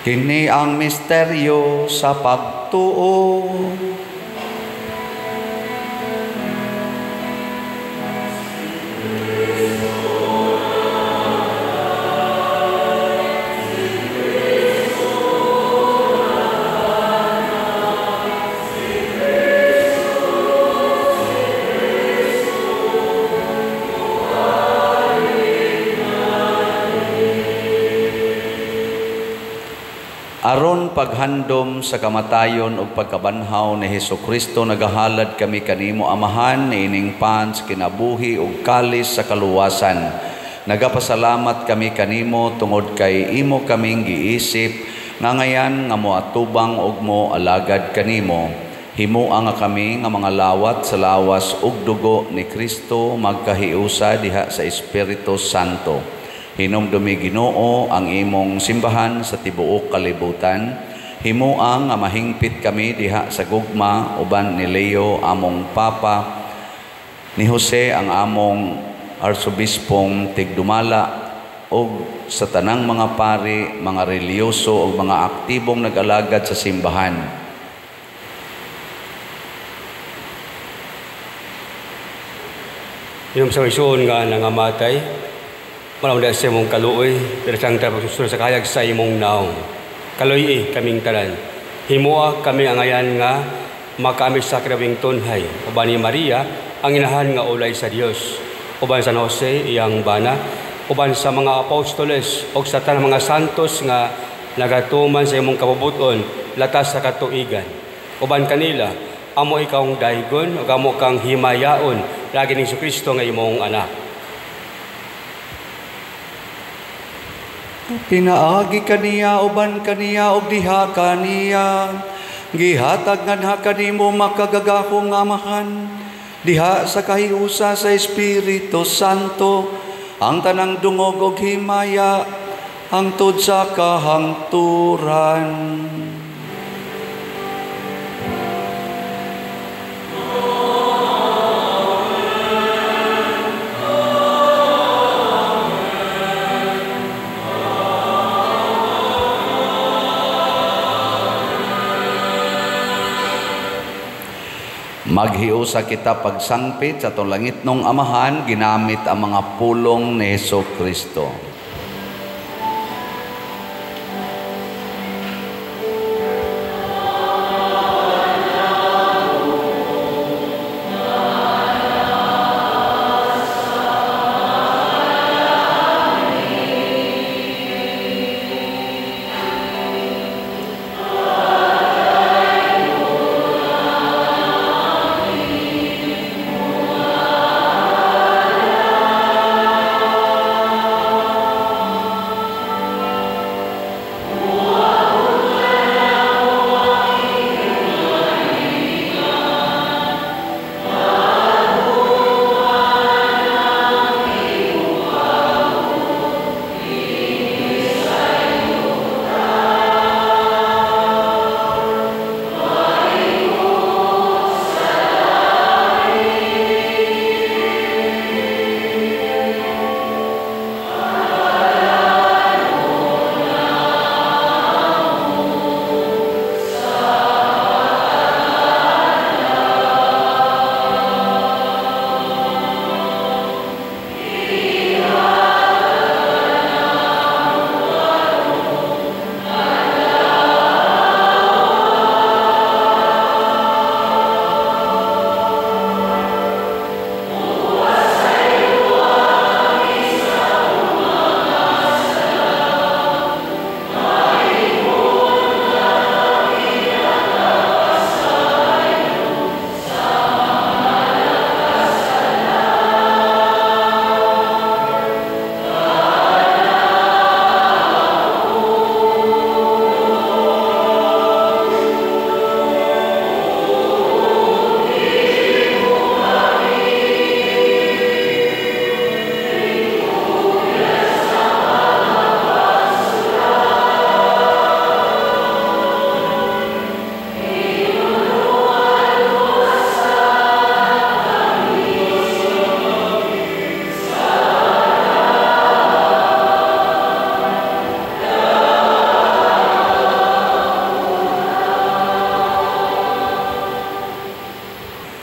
Kini ang misteryo sa pagtuo. Aron paghandom sa kamatayon ug pagkabanhaw ni Hesukristo, nagahalad kami kanimo Amahan niining pan sa kinabuhi ug kalis sa kaluwasan. Nagapasalamat kami kanimo tungod kay imo kaming giisip nangayan nga moatubang ug mo alagad kanimo. Himuang nga kami nga mga lawat sa lawas ug dugo ni Kristo magkahiusa diha sa Espiritu Santo. Hinumdumi Ginoo ang imong simbahan sa tibuok kalibutan. Himuang nga mahingpit kami diha sa gugma uban ni Leo among Papa, ni Jose ang among Arsobispong Tigdumala ug sa tanang mga pari, mga reliyoso ug mga aktibong nag-alagad sa simbahan. Yung sa isuon nga nangamatay, malam da sa imong kaluoy, pero sang tapos sa kayag sa imong naong. Kaluoy kaming tanan. Himua kami angayan nga makami sa krabing tunhay. Uban ni Maria, ang inahan nga ulay sa Dios. Uban San Jose, iyang bana. Uban sa mga apostoles o sa tanang mga santos nga nagatuman sa imong kabubuton, latas sa katuigan. Uban kanila, amo ikawng daygon, o amo kang himayaon, lagi ni Kristo nga imong anak. Pinaagi kaniya uban kaniya ug diha kaniya. Gihatag nganha kanimo makagagahong Amahan. Diha sa kahiusa sa Espiritu Santo, ang tanang dungog ug himaya hangtod sa kahangturan. Maghiusa kita pagsangpit sa itong langit nung Amahan, ginamit ang mga pulong ni Hesukristo.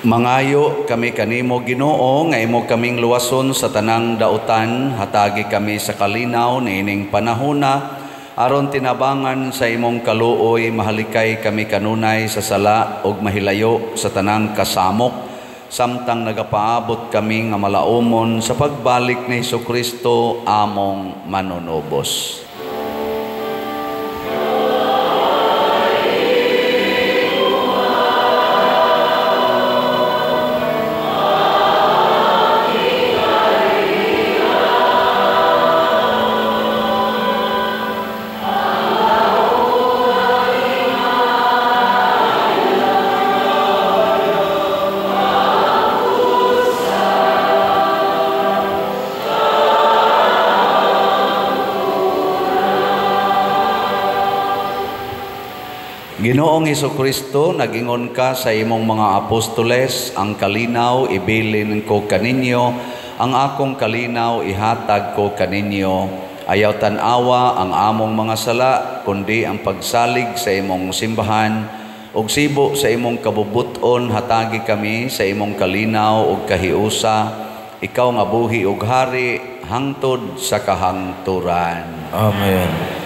Mangayo kami kanimo Ginoo nga imo kaming luwason sa tanang dautan, hatagi kami sa kalinaw niining panahona aron tinabangan sa imong kaluoy, mahalikay kami kanunay sa sala ug mahilayo sa tanang kasamok, samtang nagapaabot kami nga malaumon sa pagbalik ni Hesukristo among manunubos. Ginoong Hesukristo, nagingon ka sa imong mga apostoles, ang kalinaw ibilin ko kaninyo, ang akong kalinaw ihatag ko kaninyo. Ayaw tanawa ang among mga sala, kundi ang pagsalig sa imong simbahan, ug sibo sa imong kabubuton hatagi kami sa imong kalinaw ug kahiusa, ikaw nga buhi ug hari hangtod sa kahangturan. Amen.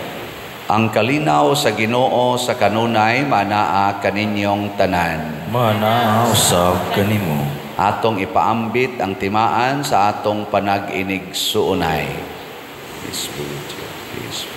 Ang kalinaw sa Ginoo sa kanunay manaa kaninyong tanan. Manaa usab kanimo. Atong ipaambit ang timaan sa atong panag-inig suunay. Peace be with you. Peace.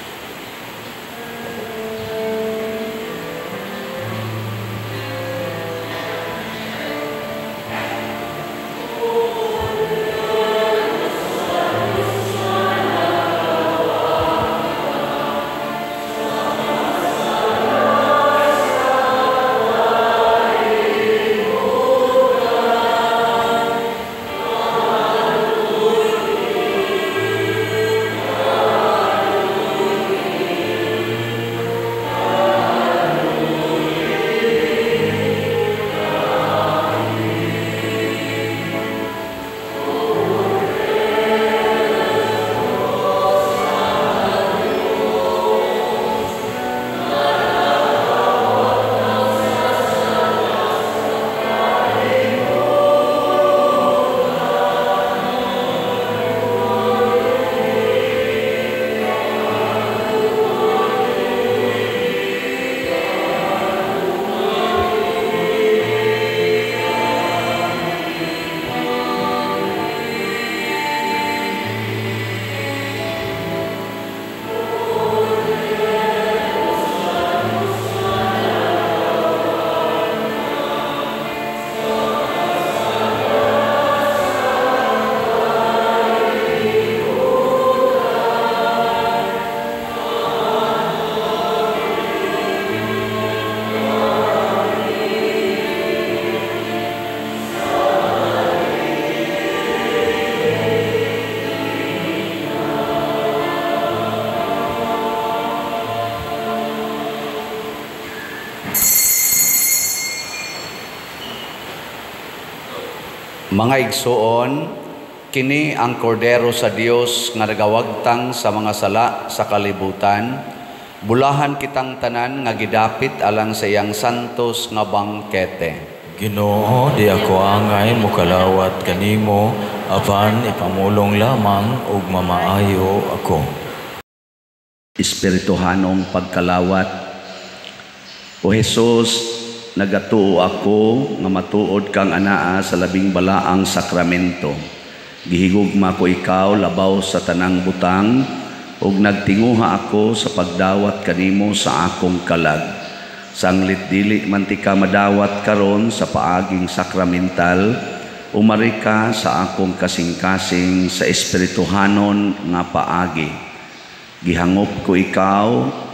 Mga igsuon, kini ang kordero sa Dios nga nagawagtang sa mga sala sa kalibutan. Bulahan kitang tanan nga gidapit alang sa iyang santos nga bangkete. Ginoo, di ako angay mukalawat kanimo, apan ipamulong lamang ug mamaayo ako. Espirituhanong pagkalawat. O Jesus, nagatuo ako nga matuod kang anaa sa labing balaang sakramento. Gihigugma ko ikaw labaw sa tanang butang ug nagtinguha ako sa pagdawat kanimo sa akong kalag. Sanglit dili man ti ka madawat karon sa paaging sakramental, umari ka sa akong kasing-kasing sa espirituhanon nga paagi. Gihangop ko ikaw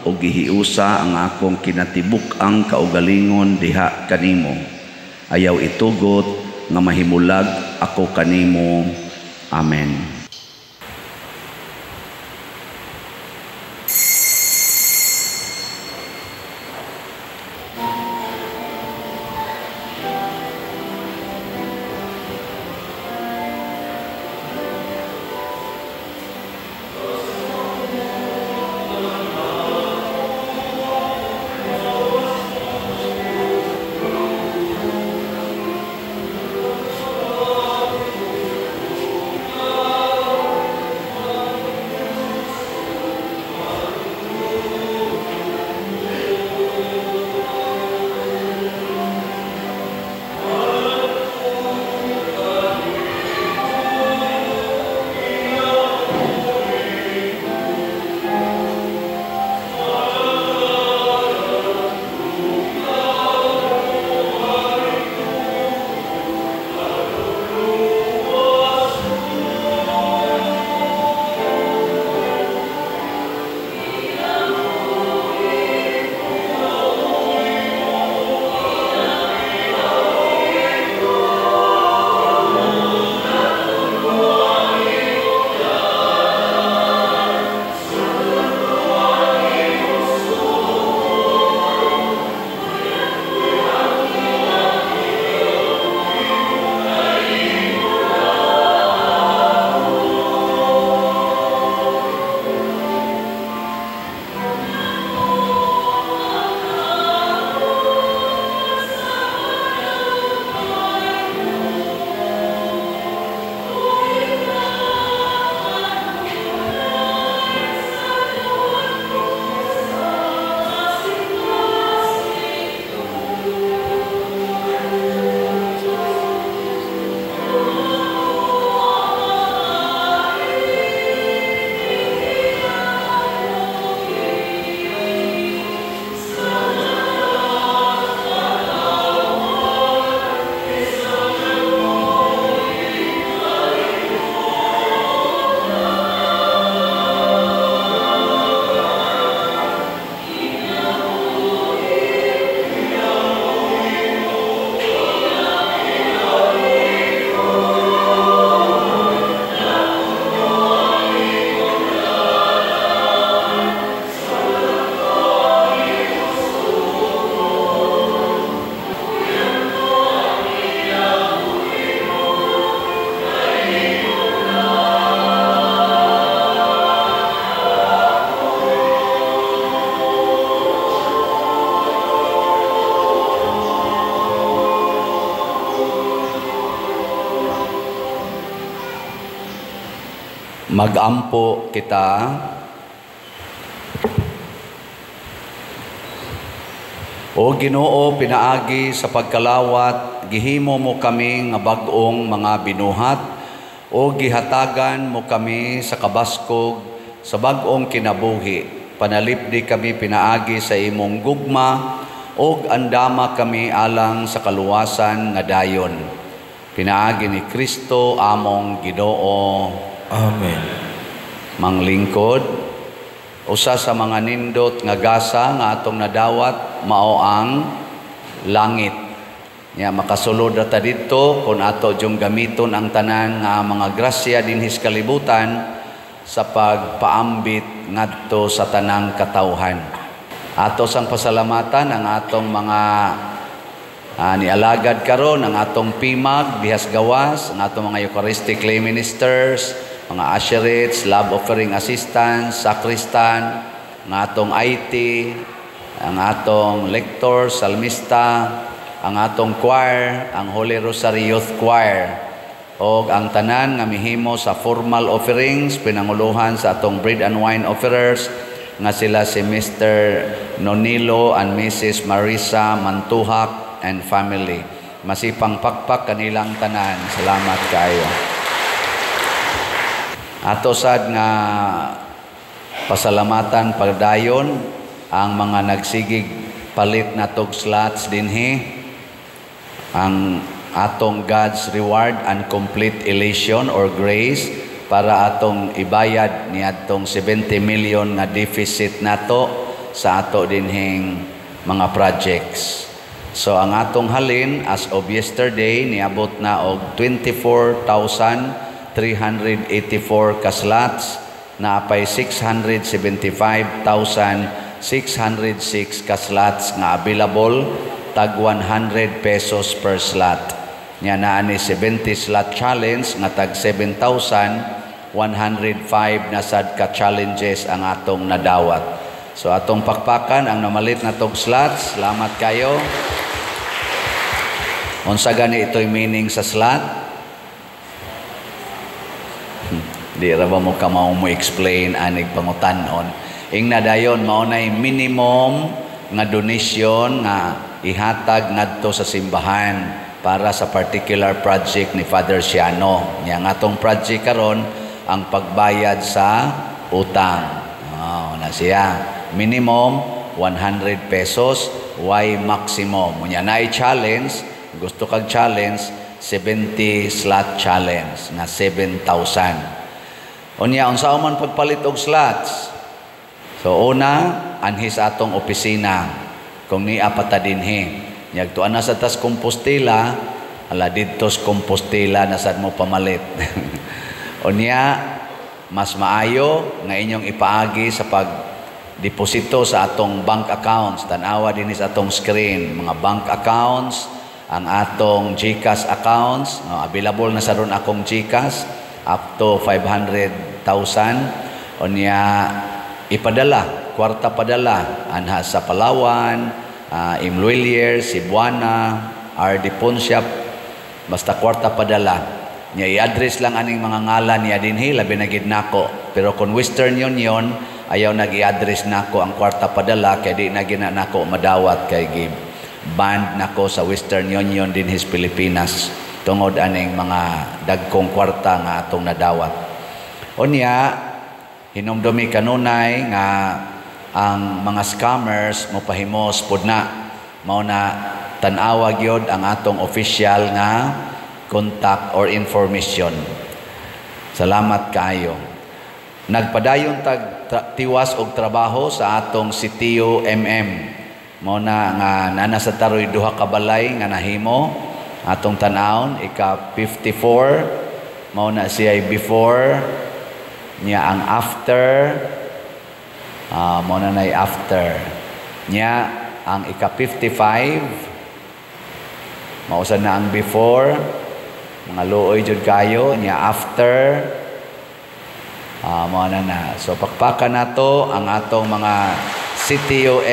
o gihiusa ang akong kinatibuk ang kaugalingon diha kanimo. Ayaw itugot nga mahimulag ako kanimo. Amen. Magampo kita. O Ginoo, pinaagi sa pagkalawat, gihimo mo kami nga bag-ong mga binuhat, o gihatagan mo kami sa kabaskog, sa bag-ong kinabuhi. Panalipdi kami pinaagi sa imong gugma, o andama kami alang sa kaluwasan nga dayon. Pinaagi ni Kristo among Ginoo. Amen. Manglingkod, usa sa mga nindot nga gasa nga atong nadawat mao ang langit. Nya makasulod ta didto kun ato jung gamiton ang tanan nga mga grasya dinhis kalibutan sa pagpaambit ngadto sa tanang katawhan. Ato sang pasalamatan ang atong mga nialagad karon, ang atong PIMAG dihas gawas, ang atong mga Eucharistic lay ministers, mga usherates, love offering assistants, sacristan, ang atong IT, ang atong lector, salmista, ang atong choir, ang Holy Rosary Youth Choir, o ang tanan nga mihimo sa formal offerings, pinanguluhan sa atong bread and wine offerers, nga sila si Mr. Nonilo and Mrs. Marisa Mantuhak and family. Masipang pakpak kanilang tanan. Salamat kayo. Ato sad nga pasalamatan pagdayon ang mga nagsigig palit na tog slots dinhi, ang atong God's reward and complete elation or grace para atong ibayad ni atong 70 million nga deficit nato sa ato dinhing mga projects. So ang atong halin as of yesterday niabot na og 24,384 ka slots, na apay 675,606 ka slots nga available, tag 100 pesos per slot. Nya naa ni 70 slot challenge nga tag 7,105 na sad ka challenges ang atong nadawat. So atong pakpakan ang namalit na tog slots. Salamat kayo. Unsa gani ito'y meaning sa slot? Di ra ba mo kamao mo explain anig pangutanon. Ing nadayon maunay minimum nga donation nga ihatag ngadto sa simbahan para sa particular project ni Father Siano. Nya nga atong project karon ang pagbayad sa utang. Na siya. Minimum 100 pesos, why maximum? Nya naay challenge, gusto kag challenge 70 slot challenge na 7,000. Unya unsa man pagpalit og slots? So una, anhis atong opisina kung ni apata dinhi. Nyag tuan na sa tas Compostela, ala didtos Compostela na sad mo pamalit. Unya mas maayo nga inyong ipaagi sa pagdeposito sa atong bank accounts. Tan-awa dinhi sa atong screen, mga bank accounts, ang atong GCash accounts, available na sa ron akong GCash up to 500,000. Unya ipadala, kwarta padala anha sa Palawan, Imluilier, Cebuana, RD Ponsiap, basta kwarta padala. Nya i-address lang aning mga ngalan niya dinhi labi na gid nako. Pero kung Western Union ayaw nag-i-address nako ang kwarta padala kay di na gina nako madawat kay gib band nako sa Western Union dinhi sa Pilipinas tungod aning mga dagkong kwarta nga atong nadawat. Unya hinumdumi kanunay nga ang mga scammers mopahimos pud na mao na tan-awa gyud ang atong official nga contact or information. Salamat kaayo. Nagpadayon tag tiwas og trabaho sa atong sitio mao na nga nana sa taroy duha ka balay nga nahimo atong tan-awon ika 54 mao na siya before niya ang after, mao na nay after niya ang ika 55 mausan na ang before, mga luoy jud kayo niya after, mao na. So pakpakan nato ang atong mga CTO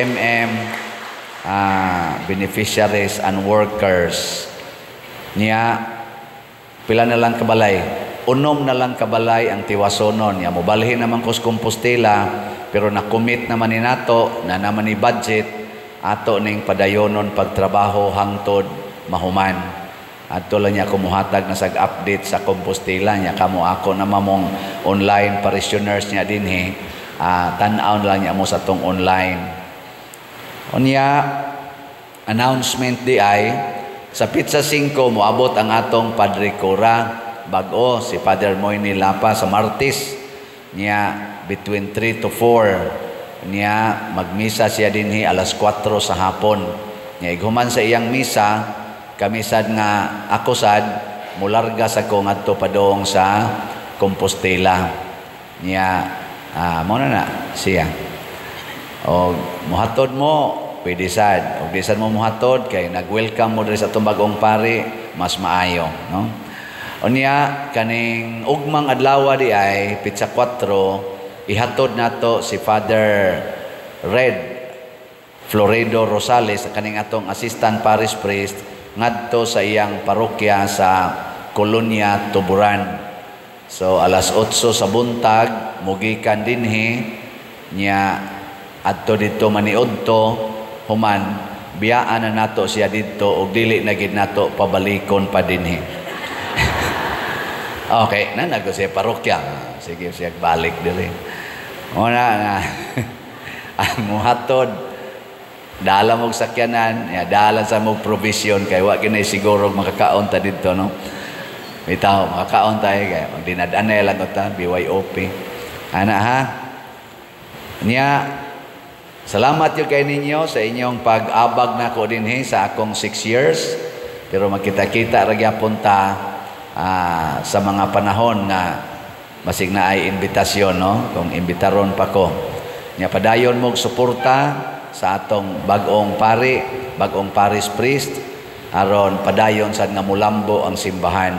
beneficiaries and workers niya. Pila na lang kabalay? unom na lang kabalay ang tiwasonon. Ya, mobalhin naman ko sa Compostela, pero nakumit naman ni nato, na naman ni budget, ato ning padayonon pagtrabaho hangtod mahuman. Ato lang niya kumuhatag na sag-update sa Compostela niya. Kamo ako na mamong online parishioners niya din tan-aw lang niya mo sa tong online. Unya, announcement di ay, sa Pizza 5, moabot ang atong Padre Cora, bago si Father Moyni Lapa sa Martes niya between 3 to 4 niya magmisa siya dinhi alas 4 sa hapon niya ighuman sa iyang misa kami sad nga ako sad mularga sa ko ngadto padong sa Compostela niya mo na siya o muhatod mo pwede sad o di sad mo muhatod kay nag-welcome mo diri sa atong bagong pari mas maayo no. Unya, kaning ugmang adlaw di ay, Pizza 4, ihatod nato si Father Red Floredo Rosales, kaning atong assistant parish priest, ngadto sa iyang parokya sa Kolonya, Tuburan. So, alas 8 sa buntag, mugikan dinhi, niya adto dito maniudto, human, biyaan na nato siya dito, o dili na gid nato pabalikon pa dinhi. Okay, nago siya parokya. Sige, siya balik dili. Una nga, ang muhatod, dala mong sakyanan, dala sa mong provision, kaya wag kinay siguro makakaon ta dito, no? Bitaw, makakaon tayo, kaya magdinadanay lang ta, BYOP. Ana ha? Niya, salamat yung kay ninyo sa inyong pag-abag na ko din sa akong 6 years, pero makita-kita ragyapon ta, sa mga panahon na masig na ay imbitasyon, no? Kung imbitaron pa ko. Nya padayon mo suporta sa atong bagong pari, bagong parish priest, aron padayon sad nga mulambo ang simbahan.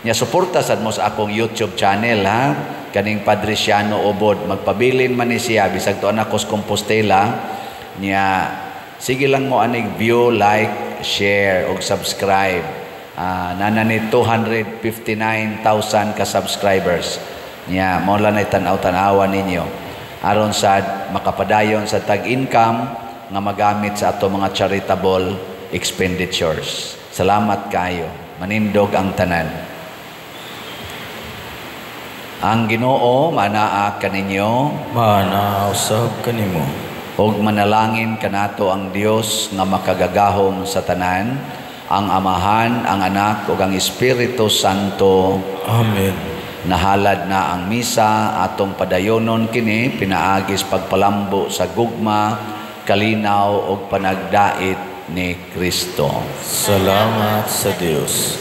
Nya suporta sad mo sa akong YouTube channel ha. Kaning Padre Siano Obod, magpabilin man ni siya bisag tuon ako sa Compostela. Nya sige lang mo aning view, like, share ug subscribe. Nanani 259,000 ka subscribers niya mo lang ay tanaw-tanawan ninyo aron sad makapadayon sa tag-income nga magamit sa ato mga charitable expenditures. Salamat kayo, manindog ang tanan. Ang Ginoo manaa kaninyo, manausab kanimo, ug manalangin kanato ang Dios nga makagagahom sa tanan, ang Amahan, ang Anak, ug ang Espiritu Santo. Amen. Nahalad na ang misa, atong padayonon kini, pinaagis pagpalambo sa gugma, kalinaw, ug panagdait ni Kristo. Salamat sa Dios.